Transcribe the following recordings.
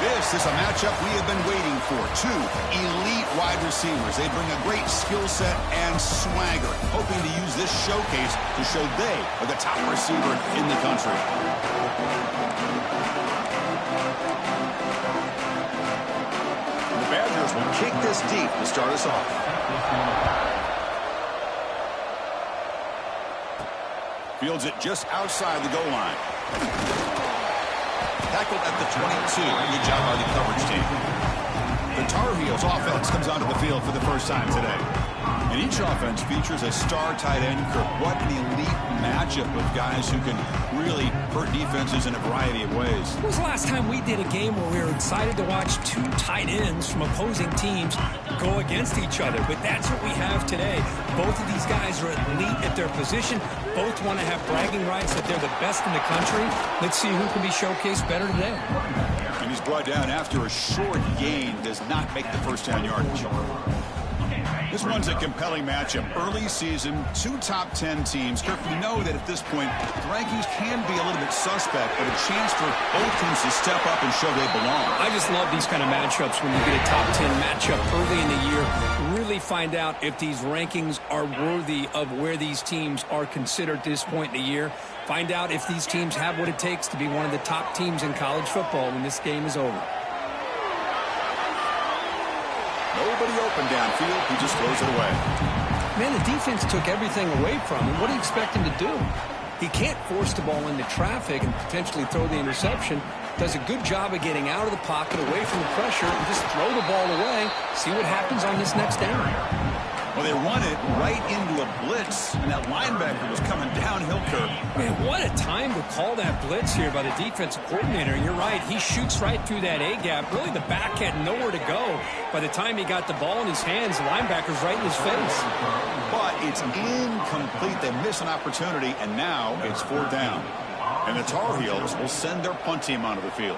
This is a matchup we have been waiting for. Two elite wide receivers. They bring a great skill set and swagger, hoping to use this showcase to show they are the top receiver in the country. The Badgers will kick this deep to start us off. Fields it just outside the goal line. Tackled at the 22. Good job by the coverage team. The Tar Heels offense comes onto the field for the first time today. And each offense features a star tight end. What an elite matchup of guys who can really hurt defenses in a variety of ways. When was the last time we did a game where we were excited to watch two tight ends from opposing teams go against each other? But that's what we have today. Both of these guys are elite at their position. Both want to have bragging rights that they're the best in the country. Let's see who can be showcased better today. And he's brought down after a short gain. Does not make the first down yardage. This one's a compelling matchup. Early season, two top 10 teams. Kirk, we know that at this point, the rankings can be a little bit suspect, but a chance for both teams to step up and show they belong. I just love these kind of matchups when you get a top 10 matchup early in the year. Really find out if these rankings are worthy of where these teams are considered at this point in the year. Find out if these teams have what it takes to be one of the top teams in college football when this game is over. Nobody open downfield. He just throws it away. Man, the defense took everything away from him. What do you expect him to do? He can't force the ball into traffic and potentially throw the interception. Does a good job of getting out of the pocket, away from the pressure, and just throw the ball away. See what happens on this next down. Well, they run it right into a blitz, and that linebacker was coming downhill, Kirk. Man, what a time to call that blitz here by the defensive coordinator. And you're right, he shoots right through that A-gap. Really, the back had nowhere to go. By the time he got the ball in his hands, the linebacker's right in his face. But it's incomplete. They miss an opportunity, and now it's 4th down. And the Tar Heels will send their punt team onto the field.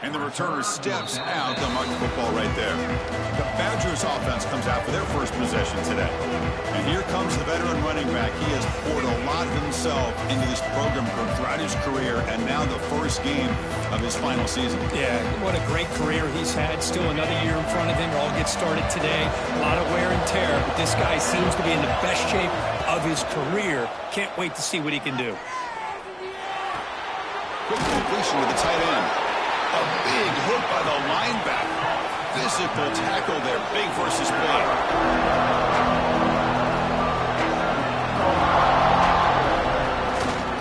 And the returner steps out. They'll mark the football right there. The Badgers offense comes out for their first possession today. And here comes the veteran running back. He has poured a lot of himself into this program throughout his career, and now the first game of his final season. Yeah, what a great career he's had. Still another year in front of him. It all gets started today. A lot of wear and tear, but this guy seems to be in the best shape of his career. Can't wait to see what he can do. Quick completion with the tight end. A big hit by the linebacker. Physical tackle there. Big versus big.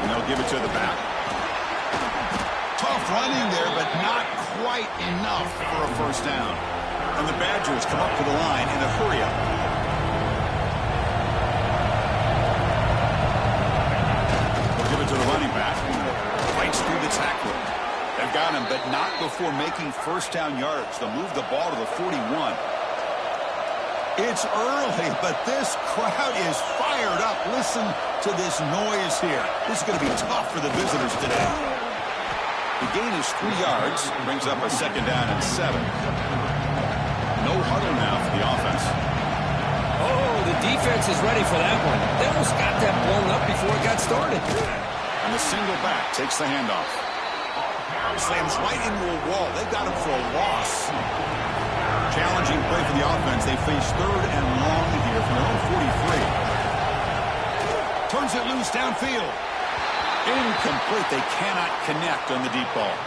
And they'll give it to the back. Tough running there, but not quite enough for a first down. And the Badgers come up to the line in a hurry-up. They'll give it to the running back. Fights through the tackle. They've got him, but not before making first down yards. They'll move the ball to the 41. It's early, but this crowd is fired up. Listen to this noise here. This is going to be tough for the visitors today. The gain is 3 yards. Brings up a 2nd down and 7. No huddle now for the offense. Oh, the defense is ready for that one. They almost got that blown up before it got started. And the single back takes the handoff. Slams right into a wall. They've got him for a loss. Challenging play for the offense. They face 3rd and long here from their own 43. Turns it loose downfield. Incomplete. They cannot connect on the deep ball.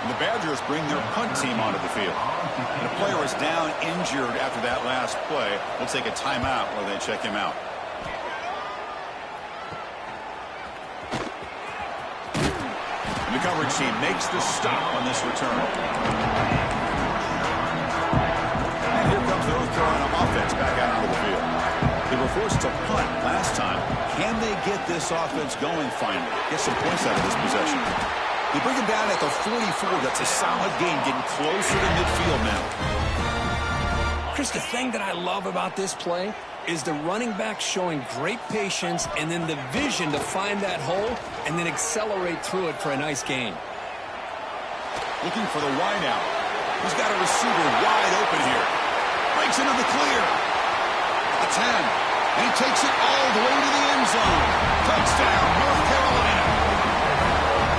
And the Badgers bring their punt team onto the field. And the player is down injured after that last play. They'll take a timeout while they check him out. The coverage team makes the stop on this return. And here comes the North Carolina offense back out onto the field. They were forced to punt last time. Can they get this offense going finally? Get some points out of this possession. They bring him down at the 44. That's a solid gain, getting closer to midfield now. Chris, the thing that I love about this play is the running back showing great patience and then the vision to find that hole and then accelerate through it for a nice gain. Looking for the wide out. He's got a receiver wide open here. Breaks into the clear. The 10. And he takes it all the way to the end zone. Touchdown, North Carolina.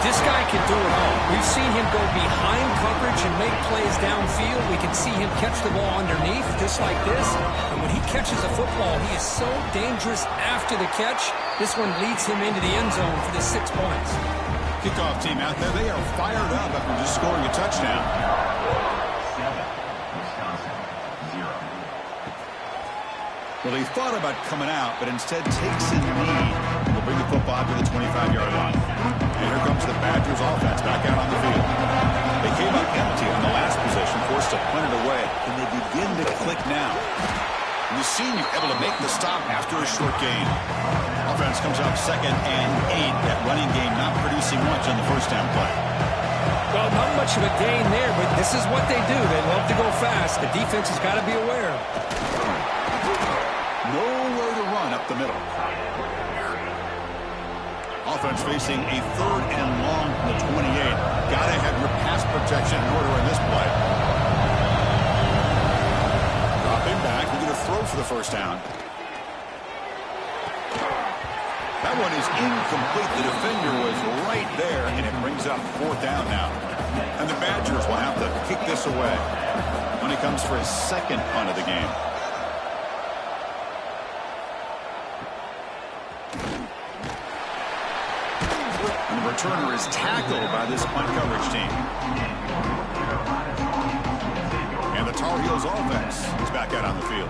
This guy can do it all. We've seen him go behind coverage and make plays downfield. We can see him catch the ball underneath, just like this. And when he catches a football, he is so dangerous after the catch. This one leads him into the end zone for the 6 points. Kickoff team out there, they are fired up after just scoring a touchdown. Well, he thought about coming out, but instead takes a knee. They'll bring the football to the 25-yard line. And here comes the Badgers offense back out on the field. They came up empty on the last possession, forced to punt it away. And they begin to click now. And the senior able to make the stop after a short gain. Offense comes up 2nd and 8. That running game not producing much on the first down play. Well, not much of a gain there, but this is what they do. They love to go fast. The defense has got to be aware. Nowhere to run up the middle. Offense facing a 3rd and long from the 28. Got to have your pass protection in order in this play. Dropping back. We're going to throw for the first down. That one is incomplete. The defender was right there, and it brings up 4th down now. And the Badgers will have to kick this away when it comes for his 2nd punt of the game. And the returner is tackled by this punt coverage team. And the Tar Heels offense is back out on the field.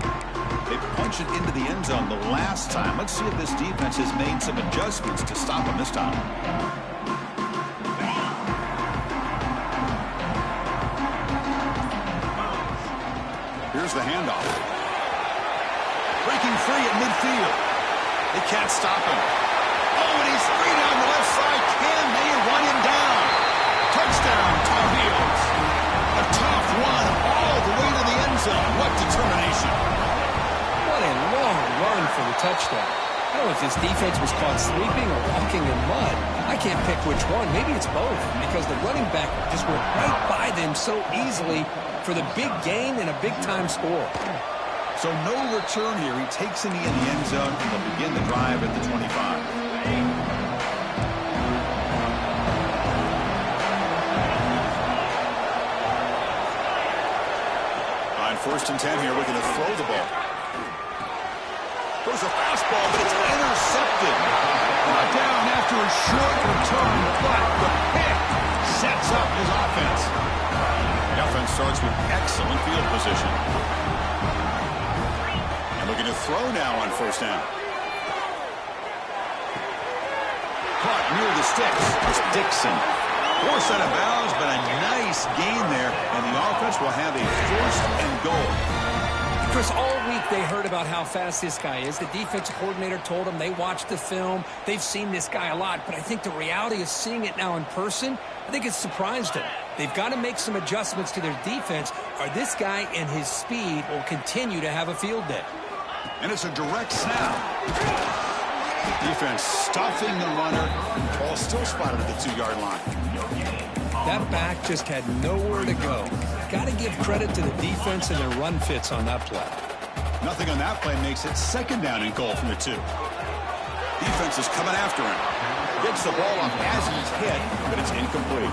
They punched it into the end zone the last time. Let's see if this defense has made some adjustments to stop them this time. Here's the handoff. Breaking free at midfield. They can't stop him. Oh, and he's free down the left side. Can they run him down? Touchdown, Tar Heels. A tough one all the way to the end zone. What determination. What a long run for the touchdown. I don't know if this defense was caught sleeping or walking in mud. I can't pick which one. Maybe it's both, because the running back just went right by them so easily for the big gain and a big-time score. So no return here. He takes a knee in the end zone, and they'll begin the drive at the 25. On 1st and 10 here, we're going to throw the ball. There's a fastball, but it's intercepted. Brought down after a short return, but the pick sets up his offense. The offense starts with excellent field position. And looking to throw now on 1st down. Caught near the sticks. It's Dixon. Forced out of bounds, but a nice gain there. And the offense will have a 1st and goal. Chris, all week they heard about how fast this guy is. The defensive coordinator told them they watched the film. They've seen this guy a lot, but I think the reality of seeing it now in person, I think it's surprised them. They've got to make some adjustments to their defense, or this guy and his speed will continue to have a field day. And it's a direct snap. Defense stuffing the runner. Ball still spotted at the 2-yard line. That back just had nowhere to go. Got to give credit to the defense and their run fits on that play. Nothing on that play makes it 2nd down and goal from the 2. Defense is coming after him. Gets the ball up as he's hit, but it's incomplete.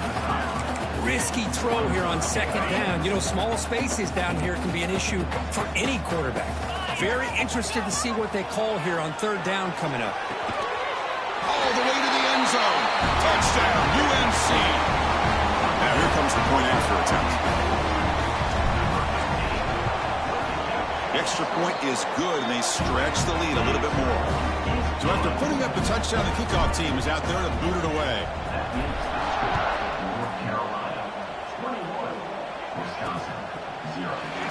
Risky throw here on 2nd down. You know, small spaces down here can be an issue for any quarterback. Very interested to see what they call here on 3rd down coming up. All the way to the end zone. Touchdown, UNC. Now here comes the point after attempt. The extra point is good, and they stretch the lead a little bit more. So after putting up the touchdown, the kickoff team is out there to boot it away.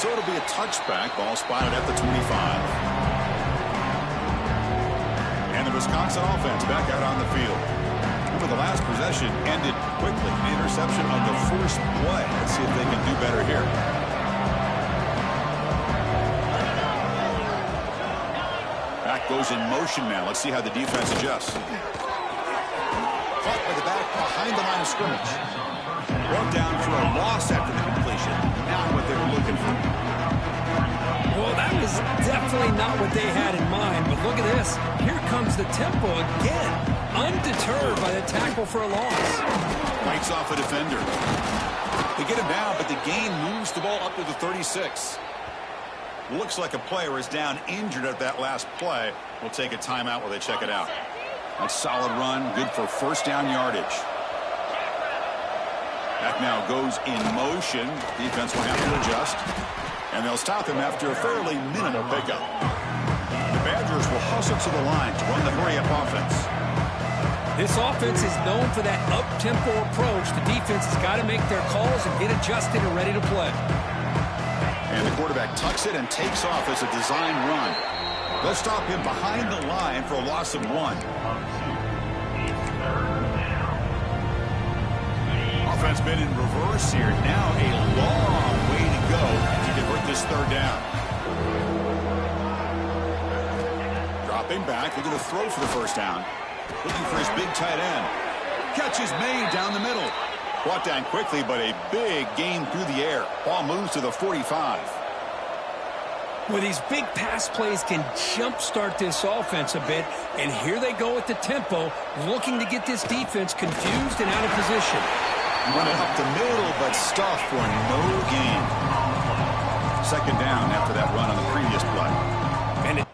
So it'll be a touchback. Ball spotted at the 25. And the Wisconsin offense back out on the field. Remember, the last possession ended quickly. The interception on the first play. Let's see if they can do better here. Back goes in motion now. Let's see how the defense adjusts. Caught by the back behind the line of scrimmage. Brought down for a loss after the completion. Now what they were looking for. Well, that was definitely not what they had in mind, but look at this. Here comes the tempo again, undeterred by the tackle for a loss. Fights off a defender. They get him down, but the gain moves the ball up to the 36. Looks like a player is down injured at that last play. We'll take a timeout while they check it out. That's solid run, good for first down yardage. That now goes in motion. Defense will have to adjust. And they'll stop him after a fairly minimal pickup. The Badgers will hustle to the line to run the hurry-up offense. This offense is known for that up-tempo approach. The defense has got to make their calls and get adjusted and ready to play. And the quarterback tucks it and takes off as a design run. They'll stop him behind the line for a loss of 1. Offense been in reverse here. Now a long way to go to convert this third down. Dropping back, looking to throw for the first down. Looking for his big tight end. Catch is made down the middle. Brought down quickly, but a big gain through the air. Ball moves to the 45. Well, these big pass plays can jumpstart this offense a bit, and here they go with the tempo, looking to get this defense confused and out of position. Run it up the middle, but stuffed for no gain. Second down after that run on the previous play. And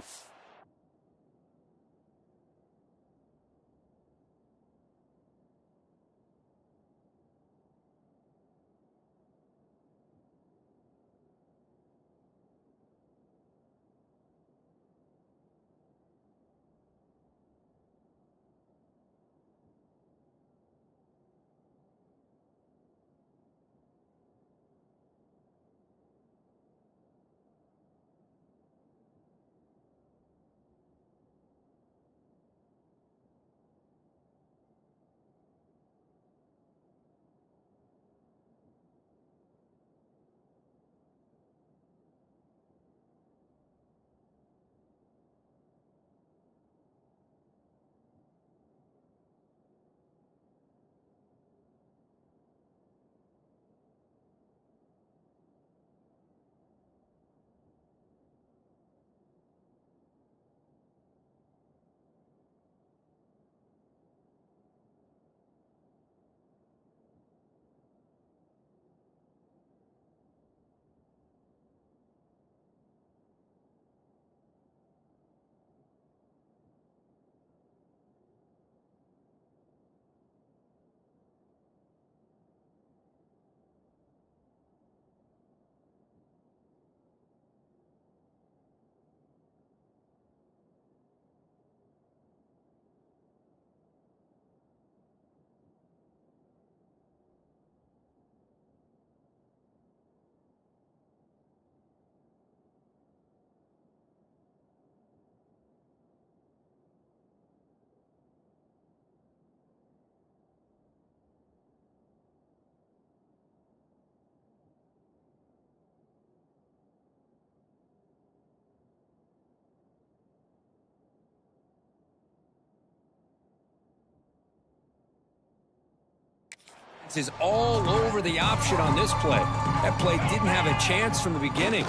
is all over the option on this play. That play didn't have a chance from the beginning.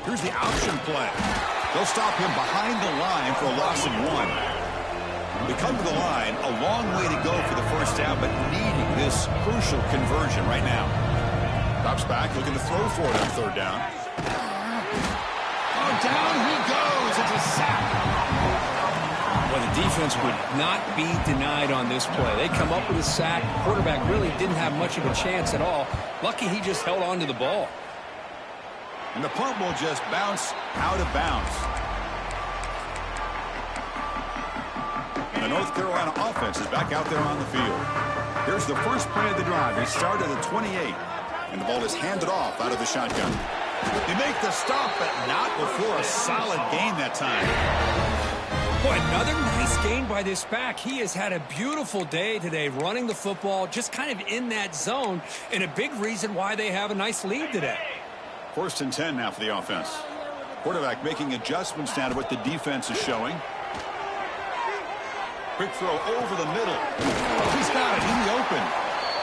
Here's the option play. They'll stop him behind the line for a loss of 1. They come to the line, a long way to go for the first down, but needing this crucial conversion right now. Drops back, looking to throw for it on third down. Oh, down he goes. It's a sack. Well, the defense would not be denied on this play. They come up with a sack. Quarterback really didn't have much of a chance at all. Lucky he just held on to the ball. And the punt will just bounce out of bounds. And the North Carolina offense is back out there on the field. Here's the first play of the drive. They start at the 28. And the ball is handed off out of the shotgun. They make the stop, but not before a solid gain that time. Boy, another nice gain by this back. He has had a beautiful day today running the football, just kind of in that zone, and a big reason why they have a nice lead today. First and 10 now for the offense. Quarterback making adjustments now to what the defense is showing. Quick throw over the middle. He's got it in the open.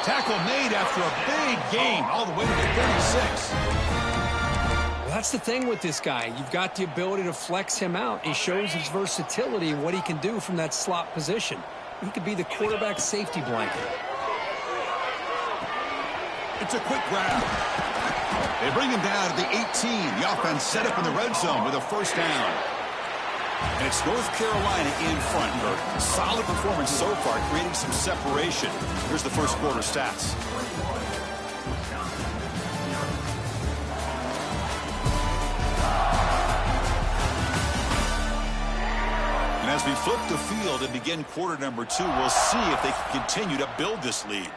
Tackle made after a big gain all the way to the 36. That's the thing with this guy. You've got the ability to flex him out. He shows his versatility and what he can do from that slot position. He could be the quarterback safety blanket. It's a quick grab. They bring him down to the 18. The offense set up in the red zone with a first down. And it's North Carolina in front. A solid performance so far, creating some separation. Here's the first quarter stats. And as we flip the field and begin quarter number 2, we'll see if they can continue to build this lead.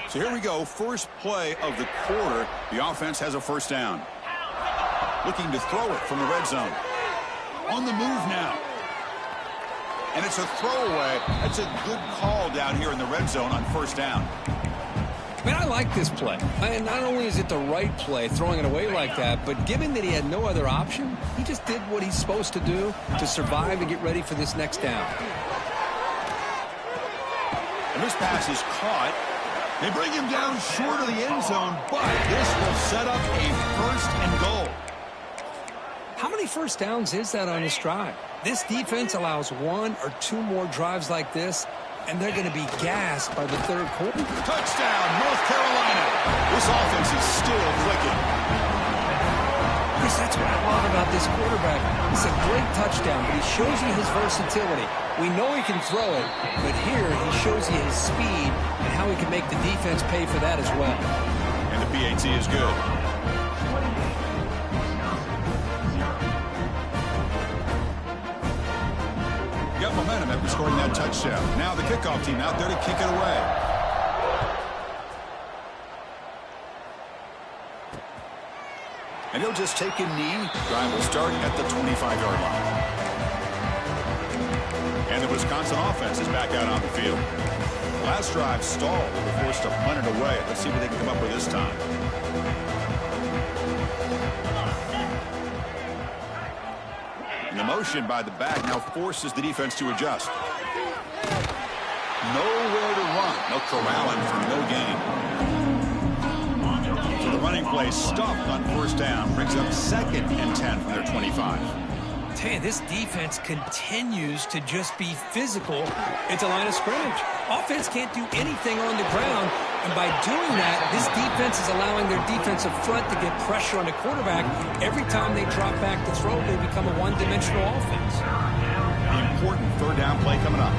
So here we go, first play of the quarter. The offense has a first down. Looking to throw it from the red zone. On the move now. And it's a throwaway. That's a good call down here in the red zone on first down. Man, I like this play. And not only is it the right play, throwing it away like that, but given that he had no other option, he just did what he's supposed to do to survive and get ready for this next down. And this pass is caught. They bring him down short of the end zone, but this will set up a first and goal. How many first downs is that on this drive? This defense allows 1 or 2 more drives like this, and they're going to be gassed by the third quarter. Touchdown, North Carolina. This offense is still clicking. Chris, that's what I love about this quarterback. It's a great touchdown, but he shows you his versatility. We know he can throw it, but here he shows you his speed and how he can make the defense pay for that as well. And the PAT is good. Got momentum after scoring that touchdown. Now the kickoff team out there to kick it away. And he'll just take a knee. Drive will start at the 25-yard line. And the Wisconsin offense is back out on the field. Last drive stalled. They were forced to punt it away. Let's see what they can come up with this time. And the motion by the back now forces the defense to adjust. Nowhere to run. They'll corral him for no gain. So the running play stuffed on first down. Brings up 2nd and 10 from their 25. Tell you, this defense continues to just be physical at the line of scrimmage. Offense can't do anything on the ground, and by doing that, this defense is allowing their defensive front to get pressure on the quarterback. Every time they drop back to throw, they become a one-dimensional offense. The important third down play coming up.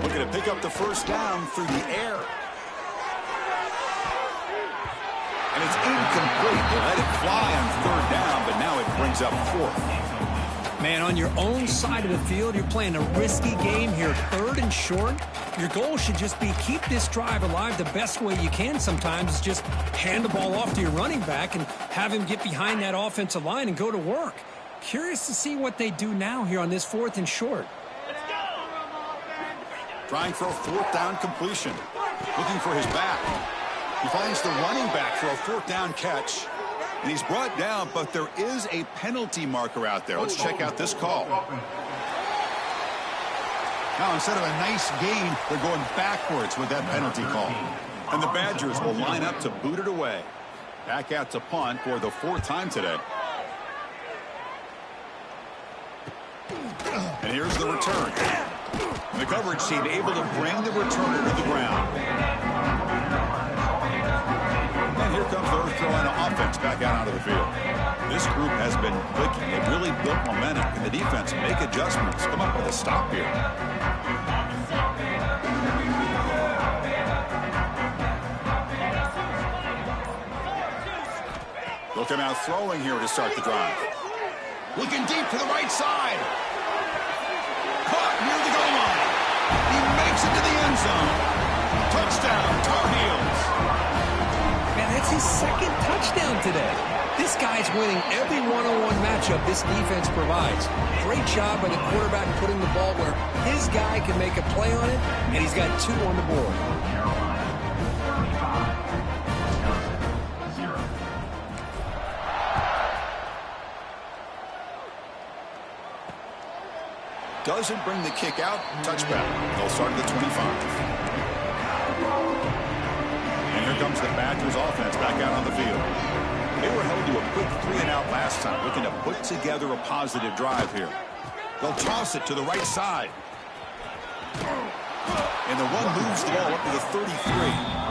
Looking to pick up the first down through the air. And it's incomplete. They let it fly on third down, but now it brings up 4th. Man, on your own side of the field, you're playing a risky game here. 3rd and short. Your goal should just be keep this drive alive the best way you can sometimes. Is just hand the ball off to your running back and have him get behind that offensive line and go to work. Curious to see what they do now here on this 4th and short. Trying for a 4th down completion. Looking for his back. He finds the running back for a 4th down catch. And he's brought down, but there is a penalty marker out there. Let's check out this call. Now, instead of a nice gain, they're going backwards with that penalty call. And the Badgers will line up to boot it away. Back out to punt for the 4th time today. And here's the return. And the coverage team able to bring the returner to the ground. And here comes the North Carolina offense back out onto the field. This group has been clicking. They've really built momentum. Can the defense make adjustments? Come up with a stop here. They'll come out throwing here to start the drive. Looking deep to the right side. Caught near the goal line. He makes it to the end zone. Touchdown, Tar Heels. Man, that's his 2nd touchdown today. This guy's winning every one-on-one matchup this defense provides. Great job by the quarterback putting the ball where his guy can make a play on it, and he's got 2 on the board. Doesn't bring the kick out. Touchback. They'll start at the 25. And here comes the Badgers offense back out on the field. They were held to a quick 3-and-out last time, looking to put together a positive drive here. They'll toss it to the right side. And the run moves the ball up to the 33.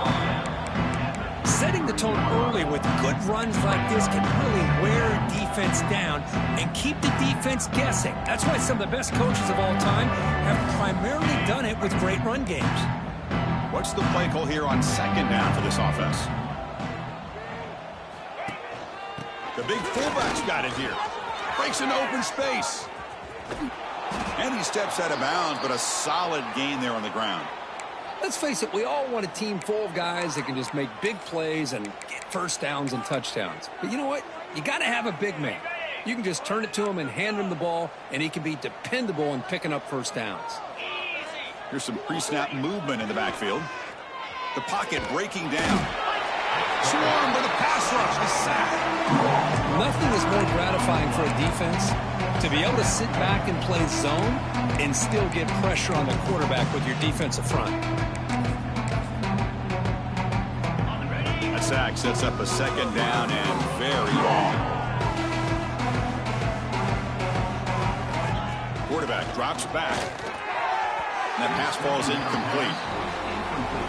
Setting the tone early with good runs like this can really wear a defense down and keep the defense guessing. That's why some of the best coaches of all time have primarily done it with great run games. What's the play call here on second down for this offense? The big fullback's got it here. Breaks into open space. And he steps out of bounds, but a solid gain there on the ground. Let's face it, we all want a team full of guys that can just make big plays and get first downs and touchdowns. But you know what? You got to have a big man. You can just turn it to him and hand him the ball, and he can be dependable in picking up first downs. Here's some pre-snap movement in the backfield. The pocket breaking down. Swarm with a pass rush. A sack. Nothing is more gratifying for a defense to be able to sit back and play zone and still get pressure on the quarterback with your defensive front. A sack sets up a second down and very long. Quarterback drops back. And that pass ball is incomplete.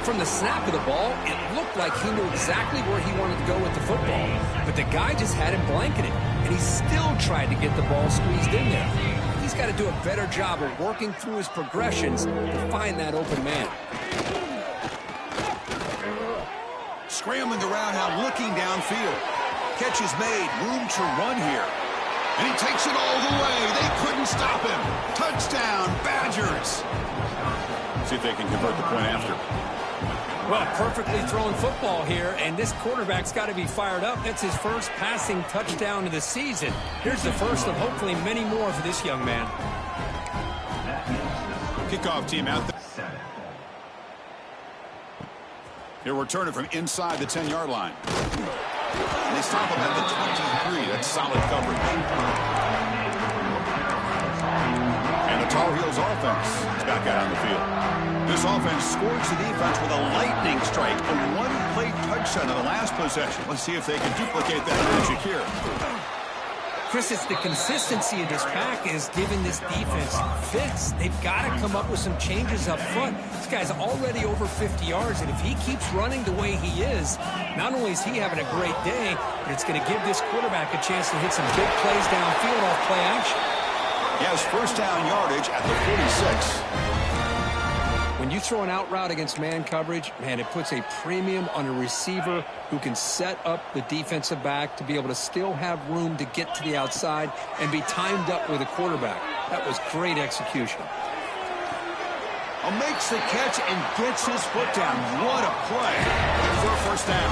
From the snap of the ball, it looked like he knew exactly where he wanted to go with the football. But the guy just had him blanketed, and he still tried to get the ball squeezed in there. He's got to do a better job of working through his progressions to find that open man. Scrambling around now, looking downfield. Catch is made, room to run here. And he takes it all the way. They couldn't stop him. Touchdown, Badgers. See if they can convert the point after. Well, perfectly thrown football here, and this quarterback's got to be fired up. That's his first passing touchdown of the season. Here's the first of hopefully many more for this young man. Kickoff team out there. He'll return it from inside the 10-yard line. And they stop him at the 23. That's solid coverage. And the Tar Heels offense is back out on the field. This offense scores the defense with a lightning strike, a one-play touchdown on the last possession. Let's see if they can duplicate that magic here. Chris, it's the consistency of this pack is giving this defense fits. They've got to come up with some changes up front. This guy's already over 50 yards, and if he keeps running the way he is, not only is he having a great day, but it's going to give this quarterback a chance to hit some big plays downfield off play action. He has first down yardage at the 46. When you throw an out route against man coverage, man, it puts a premium on a receiver who can set up the defensive back to be able to still have room to get to the outside and be timed up with a quarterback. That was great execution. Makes the catch and gets his foot down. What a play for a first down.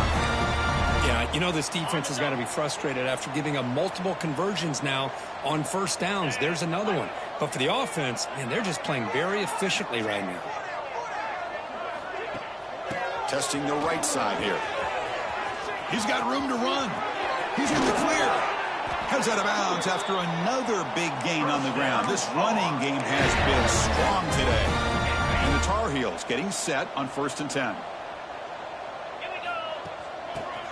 Yeah, you know this defense has got to be frustrated after giving up multiple conversions now on first downs. There's another one. But for the offense, man, they're just playing very efficiently right now. Testing the right side here. He's got room to run. He's in the clear. Heads out of bounds after another big gain on the ground. This running game has been strong today. And the Tar Heels getting set on 1st and 10.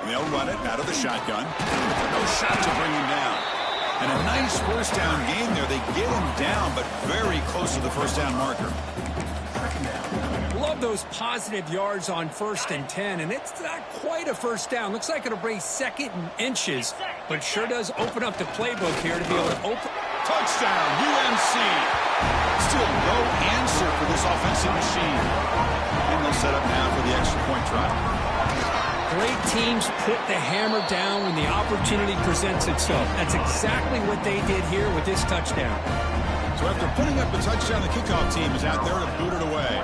And they'll run it out of the shotgun. No shot to bring him down. And a nice first down gain there. They get him down, but very close to the first down marker. Love those positive yards on 1st and 10, and it's not quite a first down. Looks like it'll bring 2nd and inches, but sure does open up the playbook here to be able to open. Touchdown, UMC. Still no answer for this offensive machine. And they'll set up now for the extra point try. Great teams put the hammer down when the opportunity presents itself. That's exactly what they did here with this touchdown. So after putting up the touchdown, the kickoff team is out there to boot it away.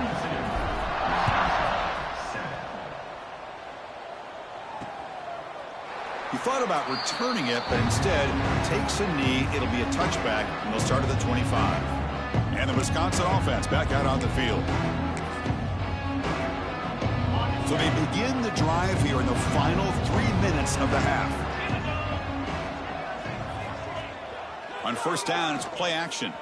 He thought about returning it, but instead takes a knee. It'll be a touchback, and they'll start at the 25. And the Wisconsin offense back out on the field. So they begin the drive here in the final 3 minutes of the half. On first down, it's play action.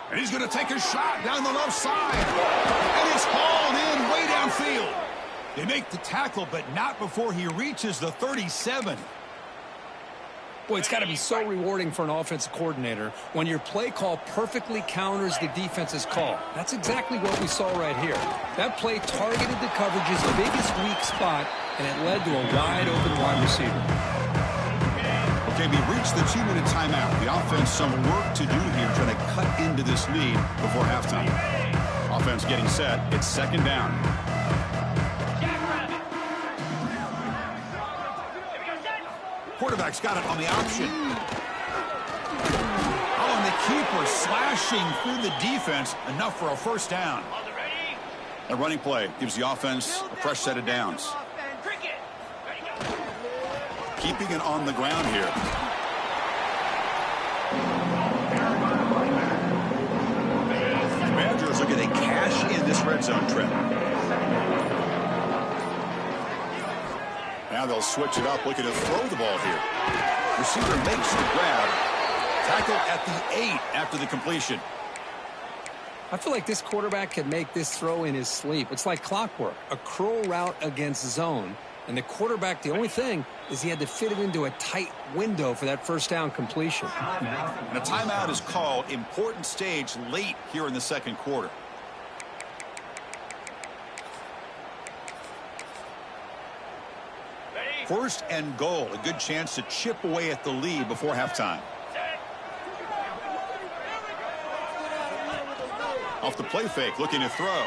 And he's going to take a shot down the left side. And it's hauled in way downfield. They make the tackle, but not before he reaches the 37. Boy, it's got to be so rewarding for an offensive coordinator when your play call perfectly counters the defense's call. That's exactly what we saw right here. That play targeted the coverage's biggest weak spot, and it led to a wide-open wide receiver. Okay, we reached the 2-minute timeout. The offense some work to do here, trying to cut into this lead before halftime. Offense getting set. It's second down. Quarterback's got it on the option. Oh, and the keeper slashing through the defense. Enough for a first down. A running play gives the offense a fresh set of downs. Keeping it on the ground here. The Badgers looking to cash in this red zone trip. Now they'll switch it up, looking to throw the ball here. Receiver makes the grab. Tackle at the 8 after the completion. I feel like this quarterback can make this throw in his sleep. It's like clockwork, a curl route against zone. And the quarterback, the only thing is he had to fit it into a tight window for that first down completion. And a timeout is called. Important stage late here in the second quarter. First and goal. A good chance to chip away at the lead before halftime. Off the play fake, looking to throw.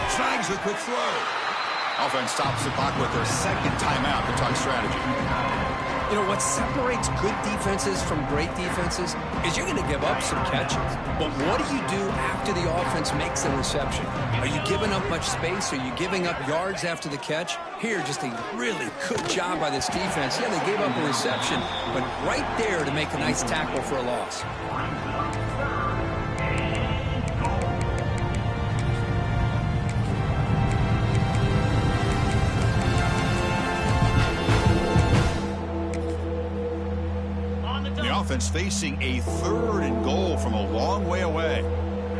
Snags the quick throw. Offense stops the clock with their second timeout to talk strategy. You know, what separates good defenses from great defenses is you're going to give up some catches. But what do you do after the offense makes the reception? Are you giving up much space? Are you giving up yards after the catch? Here, just a really good job by this defense. Yeah, they gave up a reception, but right there to make a nice tackle for a loss. Offense facing a third and goal from a long way away.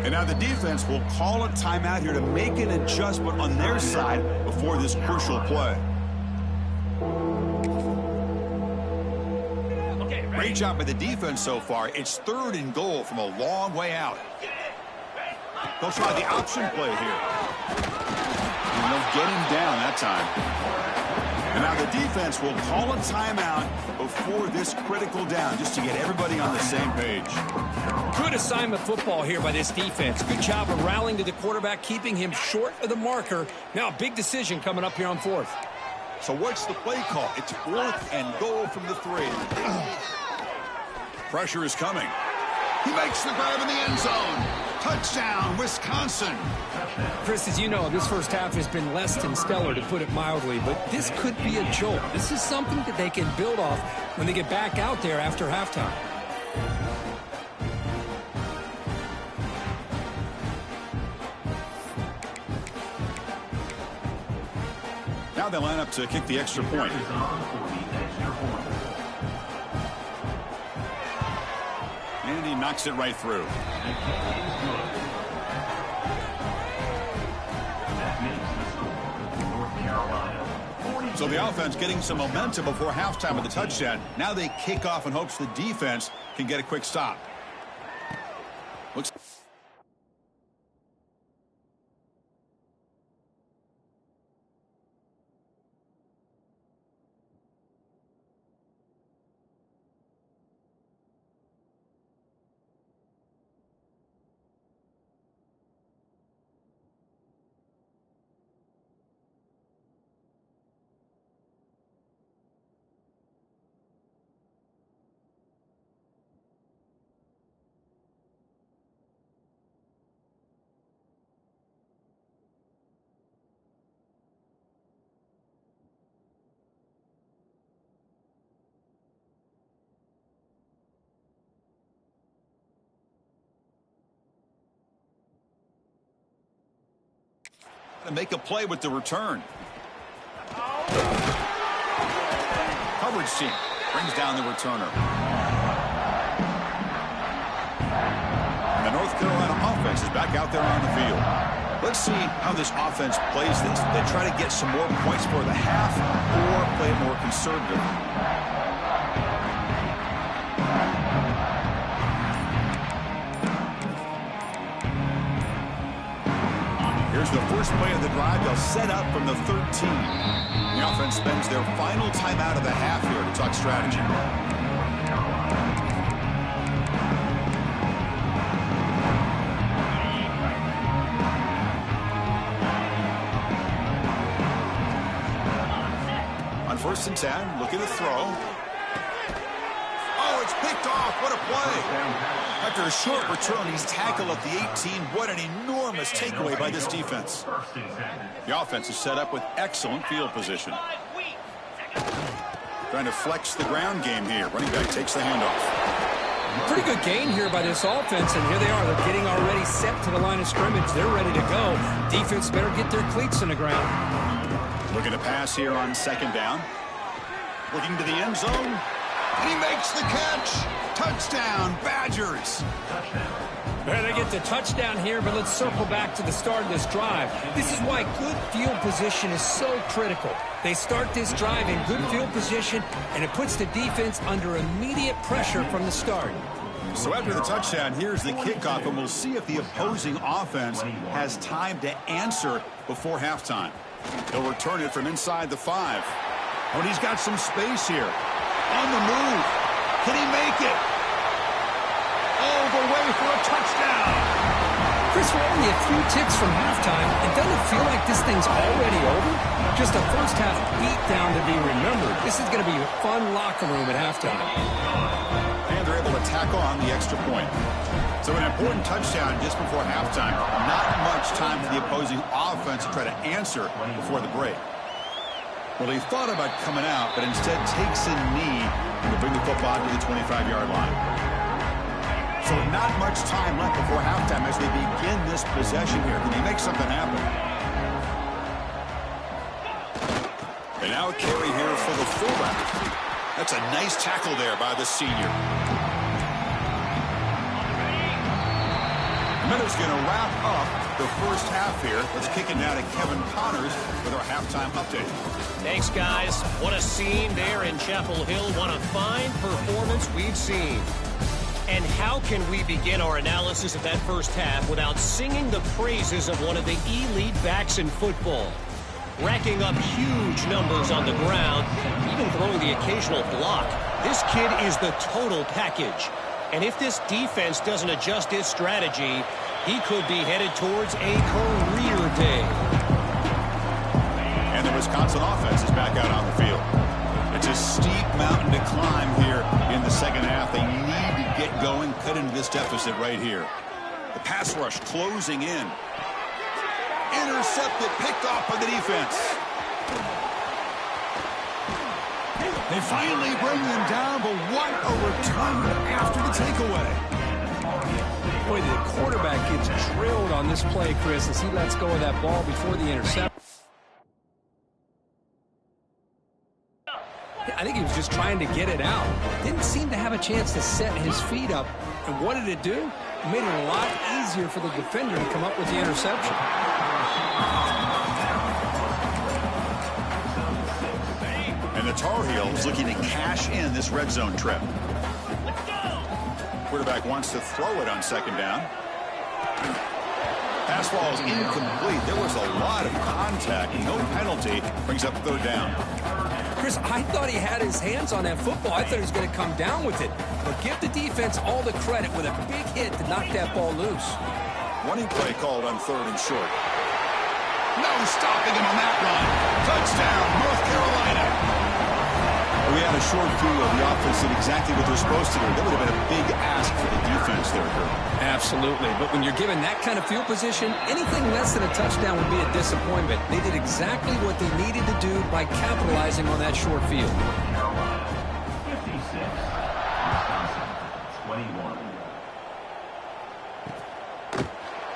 And now the defense will call a timeout here to make an adjustment on their side before this crucial play. Great job by the defense so far. It's third and goal from a long way out. They'll try the option play here. And they'll get him down that time. And now the defense will call a timeout before this critical down, just to get everybody on the same page. Good assignment football here by this defense. Good job of rallying to the quarterback, keeping him short of the marker. Now a big decision coming up here on fourth. So what's the play call? It's fourth and goal from the 3. Pressure is coming. He makes the grab in the end zone. Touchdown, Wisconsin. Chris, as you know, this first half has been less than stellar, to put it mildly, but this could be a jolt. This is something that they can build off when they get back out there after halftime. Now they line up to kick the extra point. And he knocks it right through. So the offense getting some momentum before halftime with the touchdown. Now they kick off in hopes the defense can get a quick stop. Looks to make a play with the return. Coverage team brings down the returner. Carolina offense is back out there on the field. Let's see how this offense plays this. They try to get some more points for the half or play it more conservative. Here's the first play of the drive. They'll set up from the 13. The offense spends their final timeout of the half here to talk strategy. On 1st and 10, look at the throw. Oh, it's picked off. What a play. After a short return, he's tackled at the 18. What an enormous takeaway by this defense. The offense is set up with excellent field position. Trying to flex the ground game here. Running back takes the handoff. Pretty good gain here by this offense, and here they are. They're getting already set to the line of scrimmage. They're ready to go. Defense better get their cleats in the ground. Looking to pass here on 2nd down. Looking to the end zone. He makes the catch. Touchdown, Badgers. Well, they get the touchdown here, but let's circle back to the start of this drive. This is why good field position is so critical. They start this drive in good field position, and it puts the defense under immediate pressure from the start. So after the touchdown, here's the kickoff, and we'll see if the opposing offense has time to answer before halftime. He'll return it from inside the 5. Oh, and he's got some space here. On the move. Can he make it? All the way for a touchdown. Chris, we're only a few ticks from halftime. It doesn't feel like this thing's already over. Just a first-half beatdown to be remembered. This is going to be a fun locker room at halftime. And they're able to tack on the extra point. So an important touchdown just before halftime. Not much time for the opposing offense to try to answer before the break. Well, he thought about coming out, but instead takes a knee to bring the football to the 25-yard line. So not much time left before halftime as they begin this possession here. Can he make something happen? And now a carry here for the fullback. That's a nice tackle there by the senior. Miller's going to wrap up the first half here. Let's kick it now to Kevin Connors with our halftime update. Thanks, guys. What a scene there in Chapel Hill. What a fine performance we've seen. And how can we begin our analysis of that first half without singing the praises of one of the elite backs in football? Racking up huge numbers on the ground, even throwing the occasional block. This kid is the total package. And if this defense doesn't adjust its strategy, he could be headed towards a career day. And the Wisconsin offense is back out on the field. It's a steep mountain to climb here in the second half. They need to get going, cut into this deficit right here. The pass rush closing in. Intercepted, picked off by the defense. They finally bring them down, but what a return after the takeaway. Boy, the quarterback gets drilled on this play, Chris, as he lets go of that ball before the interception. I think he was just trying to get it out. Didn't seem to have a chance to set his feet up. And what did it do? It made it a lot easier for the defender to come up with the interception. And the Tar Heels looking to cash in this red zone trip. Quarterback wants to throw it on 2nd down. Pass ball is incomplete. There was a lot of contact. No penalty. Brings up 3rd down. Chris, I thought he had his hands on that football. I thought he was going to come down with it. But give the defense all the credit with a big hit to knock that ball loose. Running play called on 3rd and short. No stopping him on that run. Touchdown, North Carolina. We had a short view of the offense did exactly what they're supposed to do. That would have been a big ask for the defense there, Kurt. Absolutely. But when you're given that kind of field position, anything less than a touchdown would be a disappointment. They did exactly what they needed to do by capitalizing on that short field. 56, 21.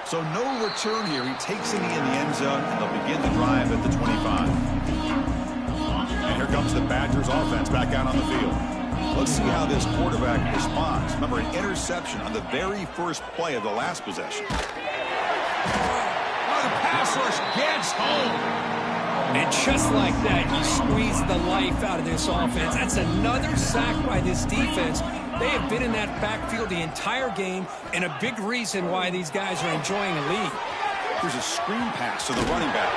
So no return here. He takes a knee in the end zone, and they'll begin the drive at the 25. And here comes the Badgers offense back out on the field. Let's see how this quarterback responds. Remember, an interception on the very first play of the last possession. Oh, the pass rush gets home. And just like that, you squeeze the life out of this offense. That's another sack by this defense. They have been in that backfield the entire game, and a big reason why these guys are enjoying a lead. Here's a screen pass to the running back.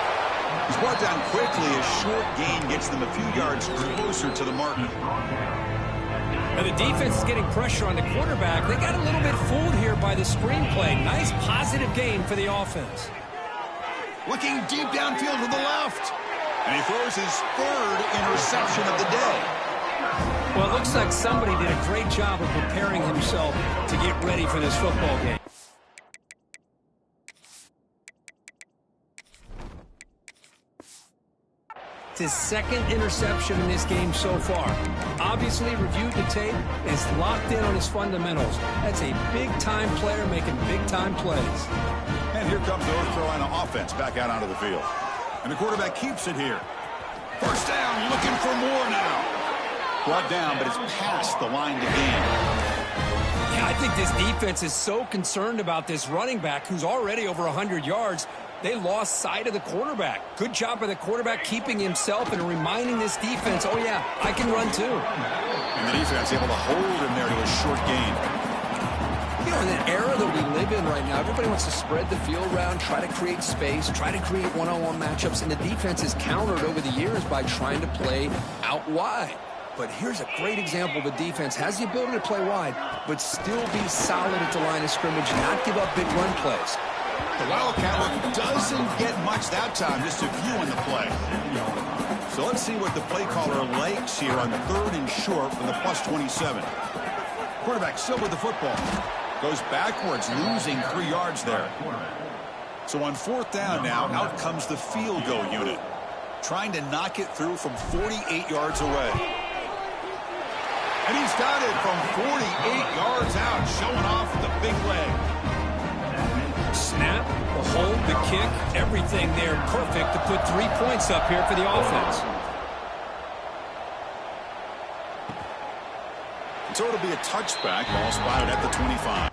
He's brought down quickly. A short gain gets them a few yards closer to the mark. Now the defense is getting pressure on the quarterback. They got a little bit fooled here by the screenplay. Nice positive gain for the offense. Looking deep downfield to the left. And he throws his third interception of the day. Well, it looks like somebody did a great job of preparing himself to get ready for this football game. It's his second interception in this game so far. Obviously reviewed the tape, is locked in on his fundamentals. That's a big-time player making big-time plays. And here comes the North Carolina offense back out onto the field. And the quarterback keeps it here. First down, looking for more now. Brought down, but it's past the line to gain. Yeah, I think this defense is so concerned about this running back who's already over 100 yards. They lost sight of the quarterback. Good job by the quarterback keeping himself and reminding this defense, oh, yeah, I can run too. And the defense able to hold him there to a short gain. You know, in the era that we live in right now, everybody wants to spread the field around, try to create space, try to create one-on-one matchups, and the defense is countered over the years by trying to play out wide. But here's a great example. The defense has the ability to play wide, but still be solid at the line of scrimmage, not give up big run plays. The Wildcat look doesn't get much that time, just a few in the play. So let's see what the play caller likes here on 3rd and short from the +27. Quarterback still with the football. Goes backwards, losing 3 yards there. So on 4th down now, out comes the field goal unit. Trying to knock it through from 48 yards away. And he's got it from 48 yards out, showing off the big leg. Snap, the hold, the kick, everything there perfect to put 3 points up here for the offense. So it'll be a touchback, ball spotted at the 25.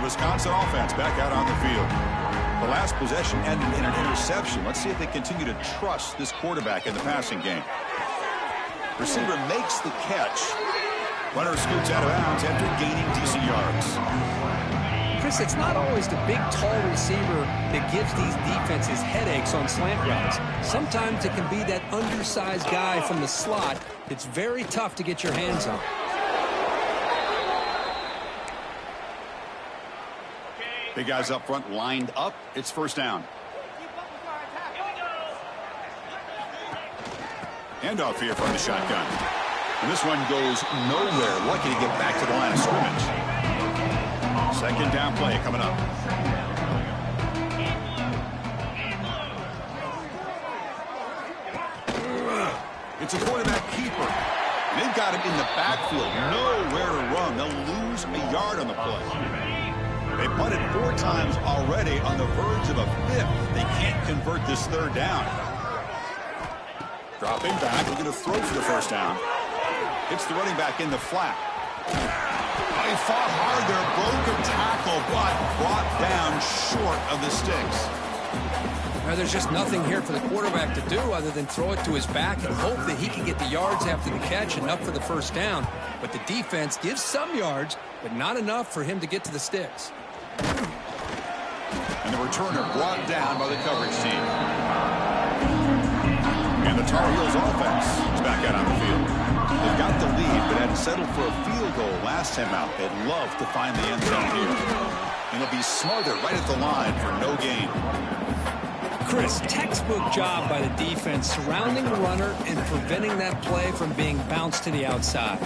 Wisconsin offense back out on the field. The last possession ended in an interception. Let's see if they continue to trust this quarterback in the passing game. Receiver makes the catch. Runner scoots out of bounds after gaining decent yards. Chris, it's not always the big, tall receiver that gives these defenses headaches on slant routes. Sometimes it can be that undersized guy from the slot that's very tough to get your hands on. Big guys up front lined up. It's first down. Handoff here from the shotgun. And this one goes nowhere. Lucky to get back to the line of scrimmage. Second down play coming up. It's a quarterback keeper. And they've got him in the backfield. Nowhere to run. They'll lose a yard on the play. They punted 4 times already on the verge of a 5th. They can't convert this 3rd down. Dropping back, looking to throw for the first down. Hits the running back in the flat. He fought hard there, broke a tackle, but brought down short of the sticks. Now, there's just nothing here for the quarterback to do other than throw it to his back and hope that he can get the yards after the catch, enough for the first down. But the defense gives some yards, but not enough for him to get to the sticks. And the returner brought down by the coverage team. And the Tar Heels offense is back out on the field. They've got the lead, but had settled for a field goal last time out. They'd love to find the end zone here. And it'll be smothered right at the line for no gain. Chris, textbook job by the defense surrounding the runner and preventing that play from being bounced to the outside.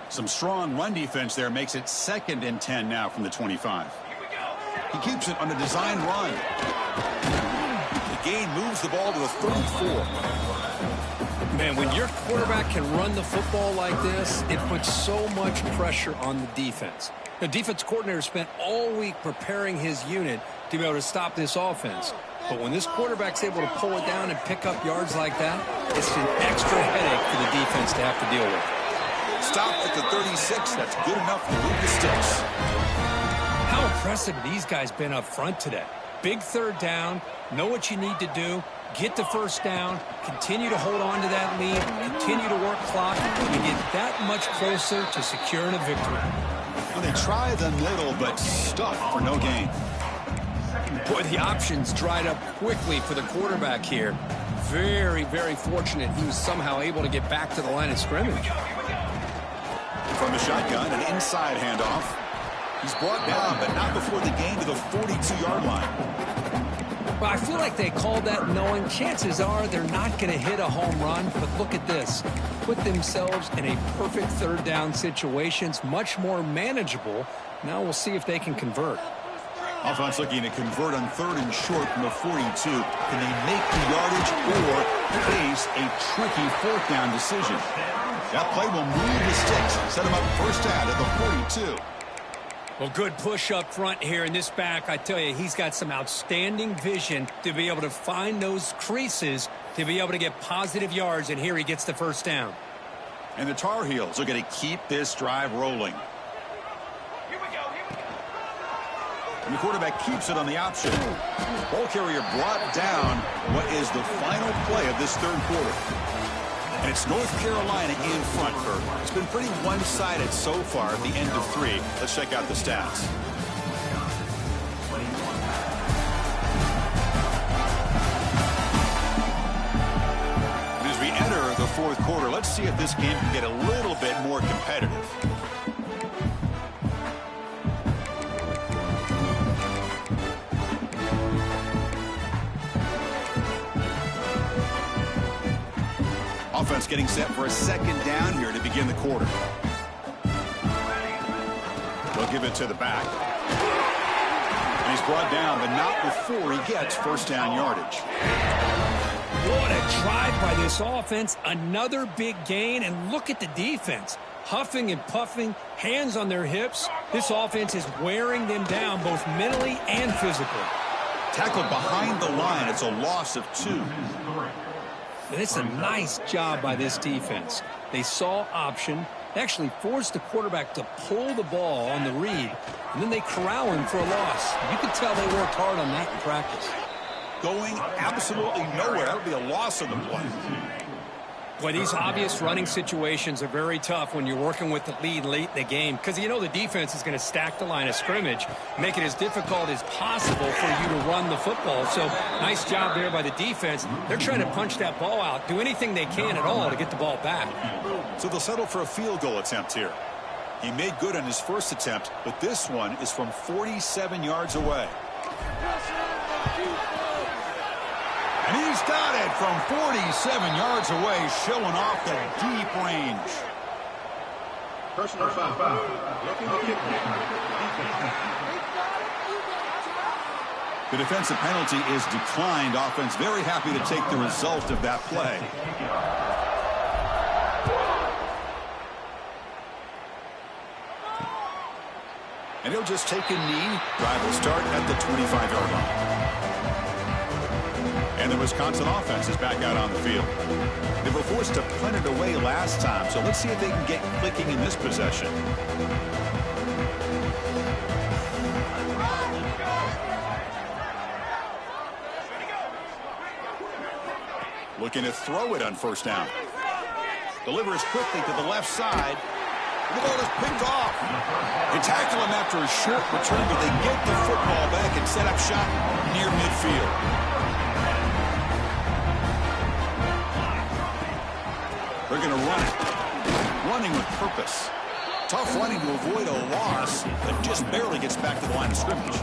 Some strong run defense there makes it 2nd and 10 now from the 25. He keeps it on a design run. The gain moves the ball to the 34. Man, when your quarterback can run the football like this, it puts so much pressure on the defense. The defense coordinator spent all week preparing his unit to be able to stop this offense. But when this quarterback's able to pull it down and pick up yards like that, it's an extra headache for the defense to have to deal with. Stopped at the 36. That's good enough to move the sticks. How impressive have these guys been up front today? Big 3rd down, know what you need to do, get the first down, continue to hold on to that lead, continue to work clock, and get that much closer to securing a victory. Well, they try the middle, but stuck for no gain. Boy, the options dried up quickly for the quarterback here. Very, very fortunate he was somehow able to get back to the line of scrimmage. From the shotgun, an inside handoff. He's brought down, but not before the gain to the 42-yard line. Well, I feel like they called that knowing chances are they're not going to hit a home run, but look at this. Put themselves in a perfect 3rd down situation. It's much more manageable. Now we'll see if they can convert. Offense looking to convert on 3rd and short from the 42. Can they make the yardage or face a tricky 4th down decision? That play will move the sticks, set them up first down at the 42. Well, good push up front here in this back. I tell you, he's got some outstanding vision to be able to find those creases to be able to get positive yards, and here he gets the first down. And the Tar Heels are going to keep this drive rolling. And the quarterback keeps it on the option. Ball carrier brought down what is the final play of this 3rd quarter. And it's North Carolina in front, Kurt. It's been pretty one-sided so far at the end of 3. Let's check out the stats. And as we enter the 4th quarter, let's see if this game can get a little bit more competitive. Offense getting set for a 2nd down here to begin the quarter. They'll give it to the back. And he's brought down, but not before he gets first down yardage. What a drive by this offense. Another big gain, and look at the defense. Huffing and puffing, hands on their hips. This offense is wearing them down both mentally and physically. Tackled behind the line. It's a loss of 2. And it's a nice job by this defense. They saw option, actually forced the quarterback to pull the ball on the read, and then they corral him for a loss. You could tell they worked hard on that in practice. Going absolutely nowhere. That would be a loss of the play. Boy, these obvious running situations are very tough when you're working with the lead late in the game, because you know the defense is going to stack the line of scrimmage, make it as difficult as possible for you to run the football. So nice job there by the defense. They're trying to punch that ball out, do anything they can at all to get the ball back. So they'll settle for a field goal attempt here. He made good on his first attempt, but this one is from 47 yards away. And he's got it from 47 yards away, showing off the deep range. Personal foul. Looking to kick. The defensive penalty is declined. Offense very happy to take the result of that play. And he'll just take a knee. Drive will start at the 25-yard line. And the Wisconsin offense is back out on the field. They were forced to punt it away last time, so let's see if they can get clicking in this possession. Looking to throw it on first down. Delivers quickly to the left side. The ball is picked off. They tackle him after a short return, but they get the football back and set up shop near midfield. They're going to run it. Running with purpose. Tough running to avoid a loss that just barely gets back to the line of scrimmage.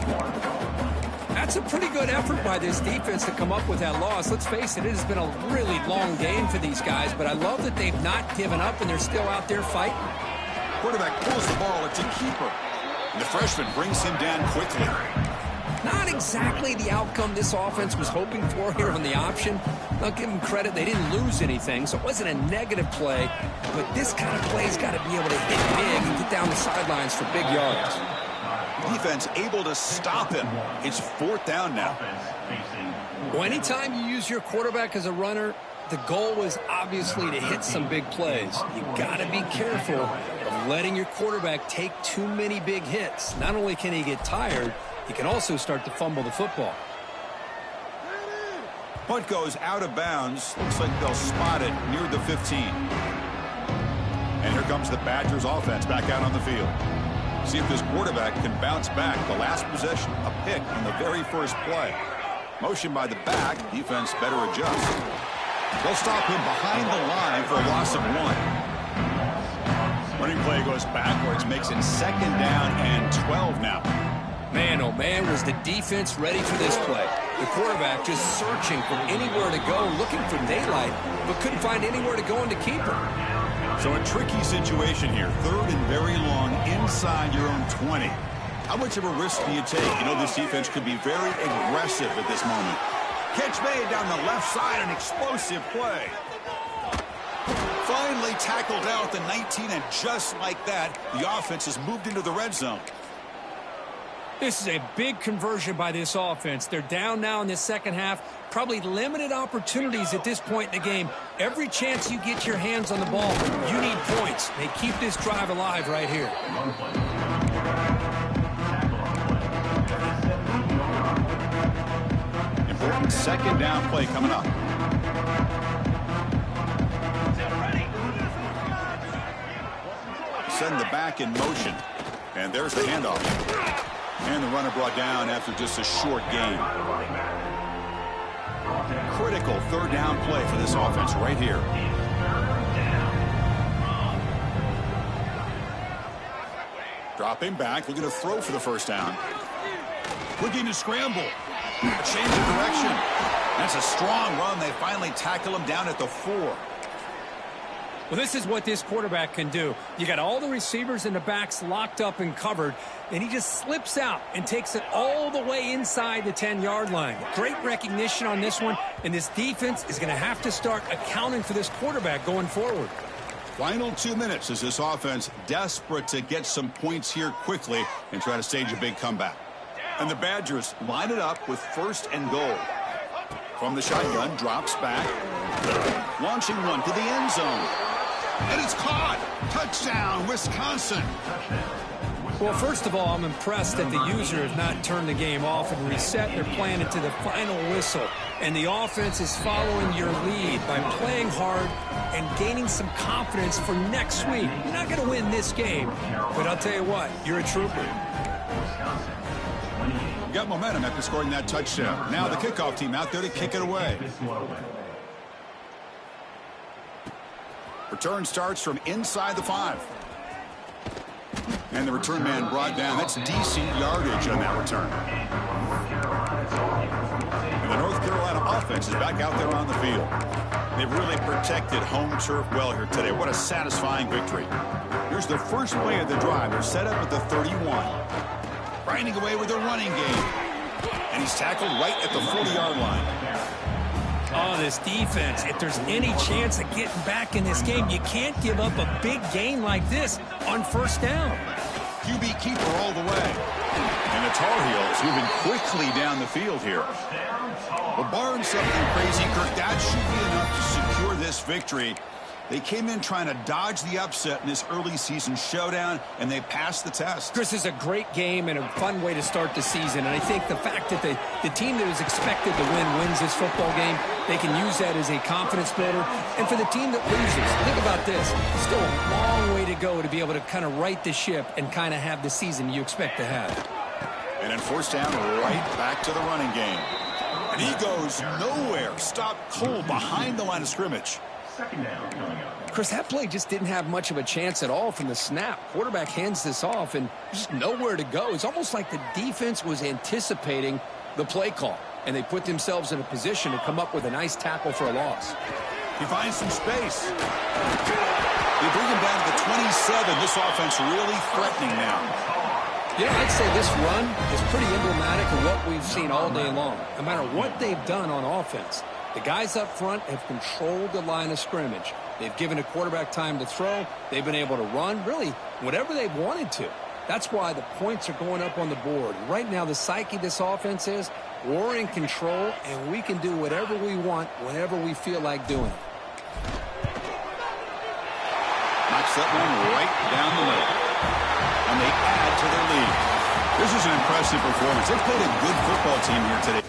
That's a pretty good effort by this defense to come up with that loss. Let's face it, it has been a really long game for these guys, but I love that they've not given up and they're still out there fighting. Quarterback pulls the ball. It's a keeper. And the freshman brings him down quickly. Not exactly the outcome this offense was hoping for here on the option. I'll give them credit. They didn't lose anything, so it wasn't a negative play. But this kind of play's got to be able to hit big and get down the sidelines for big yards. Defense able to stop him. It's fourth down now. Well, anytime you use your quarterback as a runner, the goal is obviously to hit some big plays. You got to be careful of letting your quarterback take too many big hits. Not only can he get tired, he can also start to fumble the football. Punt goes out of bounds. Looks like they'll spot it near the 15. And here comes the Badgers offense back out on the field. See if this quarterback can bounce back. The last possession, a pick in the very first play. Motion by the back. Defense better adjust. They'll stop him behind the line for a loss of 1. Running play goes backwards, makes it second down and 12 now. Man, oh man, was the defense ready for this play. The quarterback just searching for anywhere to go, looking for daylight, but couldn't find anywhere to go in the keeper. So a tricky situation here. Third and very long inside your own 20. How much of a risk do you take? You know this defense could be very aggressive at this moment. Catch made down the left side, an explosive play. Finally tackled out at the 19, and just like that, the offense has moved into the red zone. This is a big conversion by this offense. They're down now in the second half. Probably limited opportunities at this point in the game. Every chance you get your hands on the ball, you need points. They keep this drive alive right here. Important second down play coming up. Send the back in motion. And there's the handoff. And the runner brought down after just a short gain. Critical third down play for this offense right here. Dropping back, looking to throw for the first down. Looking to scramble. A change of direction. That's a strong run. They finally tackle him down at the 4. Well, this is what this quarterback can do. You got all the receivers and the backs locked up and covered, and he just slips out and takes it all the way inside the 10-yard line. Great recognition on this one, and this defense is going to have to start accounting for this quarterback going forward. Final 2 minutes as this offense desperate to get some points here quickly and try to stage a big comeback. And the Badgers line it up with first and goal. From the shotgun, drops back. Launching one to the end zone. And it's caught. Touchdown, Wisconsin. Well, first of all, I'm impressed that the user has not turned the game off and reset their plan into the final whistle. And the offense is following your lead by playing hard and gaining some confidence for next week. You're not going to win this game, but I'll tell you what, you're a trooper. Got momentum after scoring that touchdown. Now the kickoff team out there to kick it away. Return starts from inside the 5. And the return man brought down. That's decent yardage on that return. And the North Carolina offense is back out there on the field. They've really protected home turf well here today. What a satisfying victory. Here's the first play of the drive. They're set up at the 31. Grinding away with a running game. And he's tackled right at the 40-yard line. Oh, this defense, if there's any chance of getting back in this game, you can't give up a big gain like this on first down. QB keeper all the way. And the Tar Heels moving quickly down the field here. Well, barring something crazy, Kirk, that should be enough to secure this victory. They came in trying to dodge the upset in this early season showdown, and they passed the test. Chris, is a great game and a fun way to start the season. And I think the fact that the team that was expected to win wins this football game, they can use that as a confidence builder. And for the team that loses, think about this. Still a long way to go to be able to kind of right the ship and kind of have the season you expect to have. And then forced down right back to the running game. And he goes nowhere. Stop cold behind the line of scrimmage. Chris, that play just didn't have much of a chance at all from the snap. Quarterback hands this off, and just nowhere to go. It's almost like the defense was anticipating the play call, and they put themselves in a position to come up with a nice tackle for a loss. He finds some space. They bring him down to the 27. This offense really threatening now. Yeah, I'd say this run is pretty emblematic of what we've seen all day long. No matter what they've done on offense, the guys up front have controlled the line of scrimmage. They've given a quarterback time to throw. They've been able to run, really, whatever they've wanted to. That's why the points are going up on the board. Right now, the psyche of this offense is we're in control, and we can do whatever we want whenever we feel like doing it. Knocks that one right down the middle. And they add to their lead. This is an impressive performance. They've played a good football team here today.